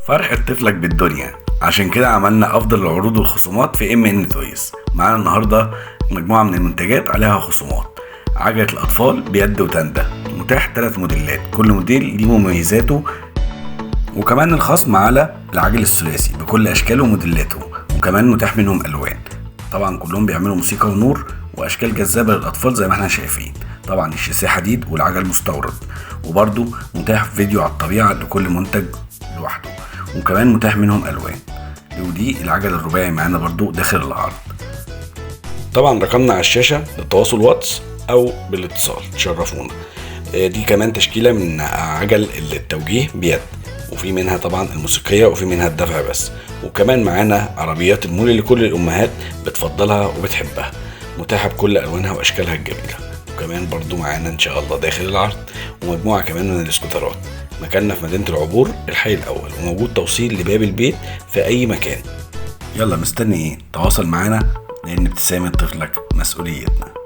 فرحة طفلك بالدنيا، عشان كده عملنا افضل العروض والخصومات في MN تويز. معانا النهارده مجموعه من المنتجات عليها خصومات. عجله الاطفال بيد وتندة، متاح 3 موديلات، كل موديل ليه مميزاته، وكمان الخصم على العجل الثلاثي بكل اشكاله وموديلاته، وكمان متاح منهم الوان. طبعا كلهم بيعملوا موسيقى ونور واشكال جذابه للاطفال زي ما احنا شايفين. طبعا الشاسيه حديد والعجل مستورد، وبرده متاح فيديو على الطبيعه لكل منتج لوحده، وكمان متاح منهم الوان. ودي العجل الرباعي معانا برضو داخل العرض. طبعا رقمنا على الشاشه للتواصل واتس او بالاتصال، تشرفونا. دي كمان تشكيله من عجل التوجيه بيد، وفي منها طبعا الموسيقيه وفي منها الدفع بس، وكمان معانا عربيات المول اللي كل الامهات بتفضلها وبتحبها، متاحه بكل الوانها واشكالها الجميله. وكمان برضو معانا ان شاء الله داخل العرض ومجموعه كمان من الاسكوترات. مكاننا في مدينه العبور الحي الاول، وموجود توصيل لباب البيت في اي مكان. يلا مستني ايه؟ تواصل معانا، لان ابتسامه طفلك مسؤوليتنا.